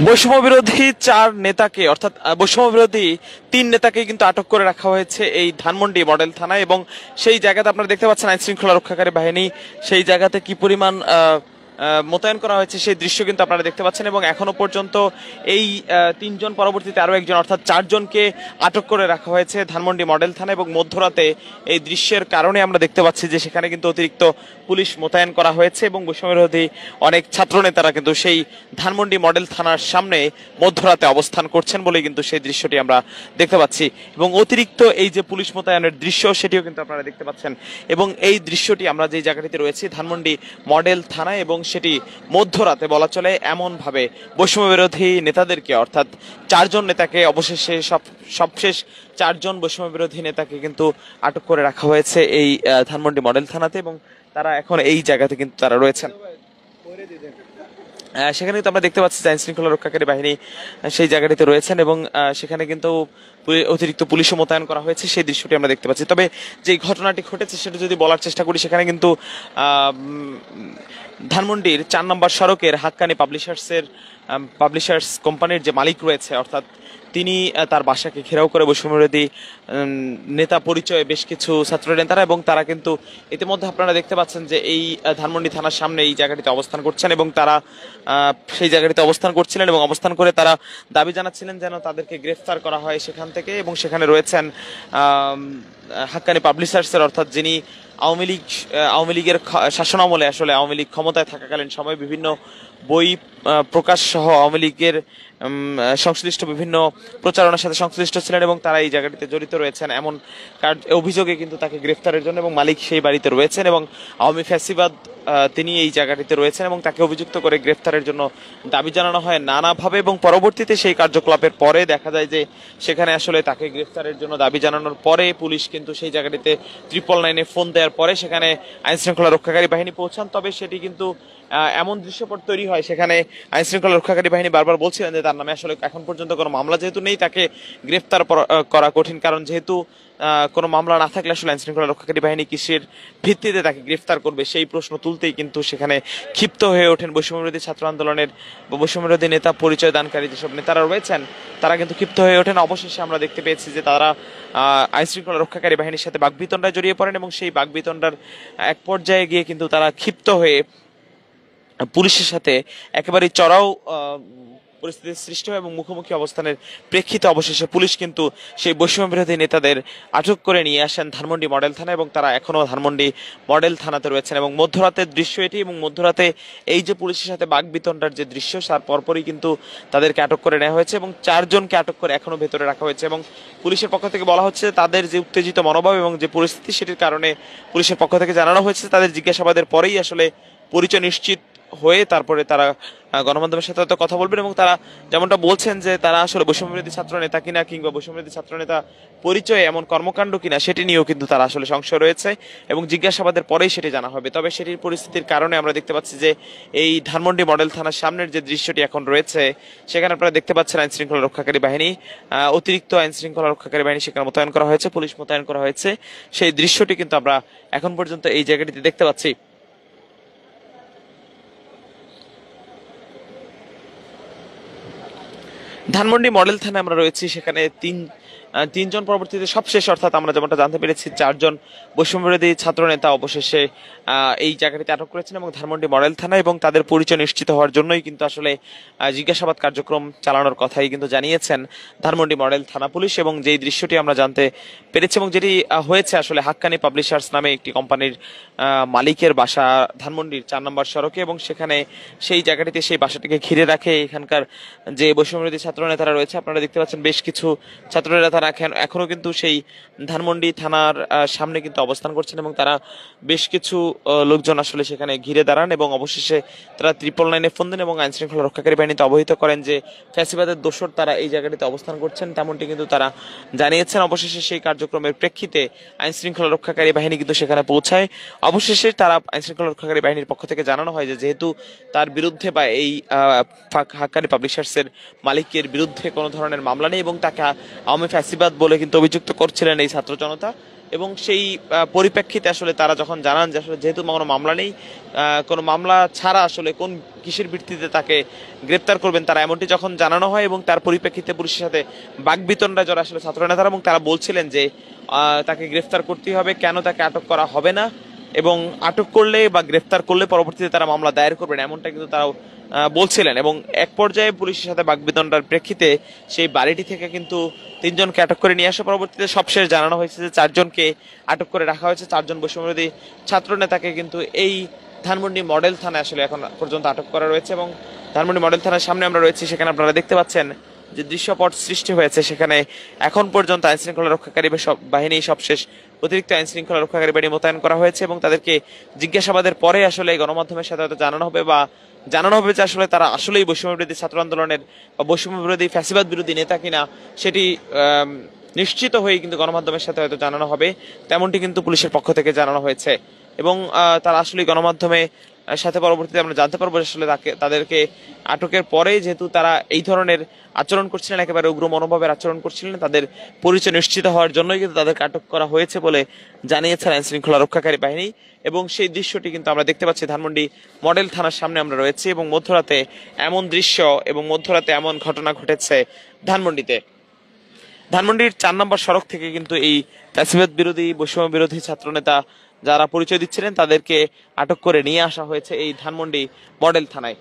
বৈষম্য বিরোধী 4 নেতাকে অর্থাৎ বৈষম্য বিরোধী 3 নেতাকে কিন্তু আটক করে রাখা হয়েছে এই ধানমন্ডি মডেল থানায় এবং সেই জায়গাতে আপনারা দেখতে পাচ্ছেন আইন শৃঙ্খলা রক্ষাকারী বাহিনী সেই জায়গাতে কি পরিমাণ মোতায়েন করা হয়েছে সেই দৃশ্য কিন্তু আপনারা দেখতে পাচ্ছেন এবং এখনো পর্যন্ত এই 3 জন পরবর্তীতে আরো একজন অর্থাৎ 4 জনকে আটক করে রাখা হয়েছে ধানমন্ডি মডেল থানা এবং মধ্যরাতে এই দৃশ্যের কারণে আমরা দেখতে পাচ্ছি যে সেখানে কিন্তু অতিরিক্ত পুলিশ মোতায়েন করা হয়েছে এবং বৈষম্য বিরোধী অনেক ছাত্র নেতারা কিন্তু সেই ধানমন্ডি মডেল থানার সামনে মধ্যরাতে অবস্থান করছেন বলে কিন্তু সেই দৃশ্যটি আমরা দেখতে পাচ্ছি এবং অতিরিক্ত এই যে পুলিশ মোতায়েনের দৃশ্য সেটিও কিন্তু আপনারা দেখতে পাচ্ছেন এবং এই দৃশ্যটি আমরা যে জায়গাটিতে রয়েছি ধানমন্ডি মডেল থানা এবং সেটি মধ্যরাতে বলা চলে এমন ভাবে বৈষম্য বিরোধী নেতাদেরকে অর্থাৎ 4 জন নেতাকে অবশেষে সবশেষ 4 জন বৈষম্য বিরোধী নেতাকে কিন্তু আটক করে রাখা হয়েছে এই ধানমন্ডি মডেল থানাতে এবং তারা এখন এই জায়গাতে কিন্তু তারা রয়েছেন। সেখানে কিন্তু আমরা দেখতে পাচ্ছি আইন শৃঙ্খলা রক্ষাকারী বাহিনী সেই জায়গাটিতে রয়েছেন এবং সেখানে কিন্তু অতিরিক্ত পুলিশও মোতায়েন করা হয়েছে সেই দৃশ্যটি আমরা দেখতে পাচ্ছি। তবে যে ঘটনাটি ঘটেছে সেটা যদি বলার চেষ্টা করি সেখানে কিন্তু ধানমন্ডির 4 নম্বর সড়কের হাক্কানি পাবলিশার্স কোম্পানির যে মালিক রয়েছে অর্থাৎ তিনি তার বাসাকে ঘেরাও করে বৈষম্যবিরোধী নেতা পরিচয়ে বেশ কিছু ছাত্র নেতারা এবং তারা কিন্তু ইতিমধ্যে আপনারা দেখতে পাচ্ছেন যে এই ধানমন্ডি থানার সামনে এই জায়গাটিতে অবস্থান করছেন এবং তারা সেই জায়গাটিতে অবস্থান করছিলেন এবং অবস্থান করে তারা দাবি জানাচ্ছিলেন যেন তাদেরকে গ্রেফতার করা হয় সেখান থেকে এবং সেখানে রয়েছেন হাক্কানি পাবলিশার্সের অর্থাৎ যিনি আওয়ামী লীগের শাসনামলে আসলে আওয়ামী লীগ ক্ষমতায় থাকাকালীন সময় বিভিন্ন বই প্রকাশ সহ আওয়ামী লীগের সংশ্লিষ্ট বিভিন্ন প্রচারণার সাথে সংশ্লিষ্ট ছিলেন এবং তারা এই জায়গাটিতে জড়িত রয়েছেন এমন অভিযোগে কিন্তু তাকে গ্রেফতারের জন্য এবং মালিক সেই বাড়িতে রয়েছেন এবং আওয়ামী ফ্যাসিবাদ তিনি এই জায়গাটিতে রয়েছেন এবং তাকে অভিযুক্ত করে গ্রেফতারের জন্য দাবি জানানো হয় নানাভাবে এবং পরবর্তীতে সেই কার্যকলাপের পরে দেখা যায় যে সেখানে আসলে তাকে গ্রেফতারের জন্য দাবি জানানোর পরে পুলিশ কিন্তু সেই জায়গাটিতে 999 ফোন দেওয়ার পরে সেখানে আইন শৃঙ্খলা রক্ষাকারী বাহিনী পৌঁছান। তবে সেটি কিন্তু এমন দৃশ্যপট তৈরি হয় সেখানে আইন শৃঙ্খলা রক্ষাকারী বাহিনী বারবার বলছিলেন যে তার নামে আসলে এখন পর্যন্ত কোনো মামলা যেহেতু নেই তাকে গ্রেফতার করা কঠিন, কারণ যেহেতু কোনো মামলা না থাকলে আসলে আইন শৃঙ্খলা রক্ষাকারী বাহিনী কিসের ভিত্তিতে তাকে গ্রেফতার করবে সেই প্রশ্ন তুলতেই কিন্তু সেখানে ক্ষিপ্ত হয়ে ওঠেন বৈষম্যবিরোধী ছাত্র আন্দোলনের বৈষম্যবিরোধী নেতা পরিচয় দানকারী যেসব নেতারা রয়েছেন তারা কিন্তু ক্ষিপ্ত হয়ে ওঠেন। অবশেষে আমরা দেখতে পেয়েছি যে তারা আইন শৃঙ্খলা রক্ষাকারী বাহিনীর সাথে বাকবিতণ্ডায় জড়িয়ে পড়েন এবং সেই বাকবিতণ্ডার এক পর্যায়ে গিয়ে কিন্তু তারা ক্ষিপ্ত হয়ে পুলিশের সাথে একেবারে চড়াও পরিস্থিতির সৃষ্টি হয় এবং মুখোমুখি অবস্থানের প্রেক্ষিতে অবশেষে পুলিশ কিন্তু সেই বৈষম্য বিরোধী নেতাদের আটক করে নিয়ে আসেন ধানমন্ডি মডেল থানা এবং তারা এখনো ধানমন্ডি মডেল থানাতে রয়েছেন এবং মধ্যরাতের দৃশ্য এটি এবং মধ্যরাতে এই যে পুলিশের সাথে বাকবিতণ্ডার যে দৃশ্য তার পরপরই কিন্তু তাদেরকে আটক করে নেওয়া হয়েছে এবং 4 জনকে আটক করে এখনো ভেতরে রাখা হয়েছে এবং পুলিশের পক্ষ থেকে বলা হচ্ছে তাদের যে উত্তেজিত মনোভাব এবং যে পরিস্থিতি সেটির কারণে পুলিশের পক্ষ থেকে জানানো হয়েছে তাদের জিজ্ঞাসাবাদের পরেই আসলে পরিচয় নিশ্চিত হয়ে তারপরে তারা গণমাধ্যমের সাথে কথা বলবেন এবং তারা যেমনটা বলছেন যে তারা আসলে বৈষম্যবিরোধী ছাত্র নেতা কিনা কিংবা বৈষম্যবিরোধী ছাত্র নেতা পরিচয়ে এমন কর্মকাণ্ড কিনা সেটি নিয়েও কিন্তু তারা আসলে সংশয় রয়েছে এবং জিজ্ঞাসাবাদের পরেই সেটি জানা হবে। তবে সেটির পরিস্থিতির কারণে আমরা দেখতে পাচ্ছি যে এই ধানমন্ডি মডেল থানার সামনের যে দৃশ্যটি এখন রয়েছে সেখানে আপনারা দেখতে পাচ্ছেন আইন শৃঙ্খলা রক্ষাকারী বাহিনী অতিরিক্ত আইন শৃঙ্খলা রক্ষাকারী বাহিনী সেখানে মোতায়েন করা হয়েছে, পুলিশ মোতায়েন করা হয়েছে, সেই দৃশ্যটি কিন্তু আমরা এখন পর্যন্ত এই জায়গাটিতে দেখতে পাচ্ছি। ধানমন্ডি মডেল থানায় আমরা রয়েছি, সেখানে তিন জন পরবর্তীতে সবশেষ অর্থাৎ আমরা যেমনটা জানতে পেরেছি 4 জন বৈষম্যবিরোধী ছাত্র নেতা অবশেষে এই জায়গাটিতে আটক করেছেন এবং ধানমন্ডি মডেল থানা এবং তাদের পরিচয় নিশ্চিত হওয়ার জন্যই কিন্তু আসলে জিজ্ঞাসাবাদ কার্যক্রম চালানোর কথাই কিন্তু জানিয়েছেন ধানমন্ডি মডেল থানা পুলিশ এবং যেই দৃশ্যটি আমরা জানতে পেরেছি এবং যেটি হয়েছে আসলে হাক্কানি পাবলিশার্স নামে একটি কোম্পানির মালিকের বাসা ধানমন্ডির 4 নম্বর সড়কে এবং সেখানে সেই জায়গাটিতে সেই বাসাটিকে ঘিরে রাখে এখানকার যে বৈষম্যবিরোধী ছাত্র নেতারা রয়েছে আপনারা দেখতে পাচ্ছেন বেশ কিছু ছাত্র নেতারা এখনো কিন্তু সেই ধানমন্ডি থানার সামনে কিন্তু অবস্থান করছেন এবং তারা বেশ কিছু লোকজন আসলে সেখানে ঘিরে দাঁড়ান এবং অবশেষে তারা 999 ফোন দেন এবং আইন শৃঙ্খলা রক্ষাকারী বাহিনীতে অবহিত করেন যে ফ্যাসিবাদের দোসর তারা এই জায়গাটিতে অবস্থান করছেন তেমনটি কিন্তু তারা জানিয়েছেন। অবশেষে সেই কার্যক্রমের প্রেক্ষিতে আইন শৃঙ্খলা রক্ষাকারী বাহিনী কিন্তু সেখানে পৌঁছায়। অবশেষে তারা আইন শৃঙ্খলা রক্ষাকারী বাহিনীর পক্ষ থেকে জানানো হয় যে যেহেতু তার বিরুদ্ধে বা এই হাক্কানি পাবলিশার্সের মালিকের বিরুদ্ধে কোনো ধরনের মামলা নেই এবং তাকে আওয়ামী ফ্যাসিবাদ বলে কিন্তু অভিযুক্ত করছিলেন এই ছাত্র জনতা, এবং সেই পরিপ্রেক্ষিতে আসলে তারা যখন জানান যে আসলে যেহেতু কোনো মামলা নেই, কোনো মামলা ছাড়া আসলে কোন কিসের ভিত্তিতে তাকে গ্রেপ্তার করবেন, তারা এমনটি যখন জানানো হয় এবং তার পরিপ্রেক্ষিতে পুলিশের সাথে বাকবিতণ্ডা জড়ে আসলে ছাত্র নেতারা, এবং তারা বলছিলেন যে তাকে গ্রেফতার করতেই হবে, কেন তাকে আটক করা হবে না, এবং আটক করলে বা গ্রেফতার করলে পরবর্তীতে তারা মামলা দায়ের করবেন, এমনটা কিন্তু তারা বলছিলেন। এবং এক পর্যায়ে পুলিশের সাথে বাকবিতণ্ডার প্রেক্ষিতে সেই বাড়িটি থেকে কিন্তু 3 জনকে আটক করে নিয়ে আসা, পরবর্তীতে সবশেষ জানানো হয়েছে যে 4 জনকে আটক করে রাখা হয়েছে। 4 জন বৈষম্যবিরোধী ছাত্র নেতাকে কিন্তু এই ধানমন্ডি মডেল থানায় আসলে এখন পর্যন্ত আটক করা রয়েছে। এবং ধানমন্ডি মডেল থানার সামনে আমরা রয়েছি, সেখানে আপনারা দেখতে পাচ্ছেন যে দৃশ্যপট সৃষ্টি হয়েছে। সেখানে এখন পর্যন্ত আইন শৃঙ্খলা রক্ষাকারী বাহিনী সবশেষ অতিরিক্ত আইন শৃঙ্খলা রক্ষাকারী বাহিনী মোতায়েন করা হয়েছে, এবং তাদেরকে জিজ্ঞাসাবাদের পরে আসলে গণমাধ্যমের সাথে হয়তো জানানো হবে, বা জানানো হবে যে আসলে তারা আসলেই বৈষম্য বিরোধী ছাত্র আন্দোলনের বা বৈষম্য বিরোধী ফ্যাসিবাদ বিরোধী নেতা কিনা সেটি নিশ্চিত হয়ে কিন্তু গণমাধ্যমের সাথে হয়তো জানানো হবে, তেমনটি কিন্তু পুলিশের পক্ষ থেকে জানানো হয়েছে। এবং তারা আসলে গণমাধ্যমে সাথে পরবর্তীতে আমরা জানতে পারবো আসলে তাদেরকে আটকের পরে যেহেতু তারা এই ধরনের আচরণ করছিলেন, একেবারে উগ্র মনোভাবের আচরণ করছিলেন, তাদের পরিচয় নিশ্চিত হওয়ার জন্যই কিন্তু তাদেরকে আটক করা হয়েছে বলে জানিয়েছেন আইন শৃঙ্খলা রক্ষাকারী বাহিনী। এবং সেই দৃশ্যটি কিন্তু আমরা দেখতে পাচ্ছি ধানমন্ডি মডেল থানার সামনে আমরা রয়েছি, এবং মধ্যরাতে এমন দৃশ্য এবং মধ্যরাতে এমন ঘটনা ঘটেছে ধানমন্ডিতে। ধানমন্ডির 4 নম্বর সড়ক থেকে কিন্তু এই ফ্যাসিবাদ বিরোধী বৈষম্য বিরোধী ছাত্রনেতা যারা পরিচয় দিচ্ছিলেন তাদেরকে আটক করে নিয়ে আসা হয়েছে এই ধানমন্ডি মডেল থানায়।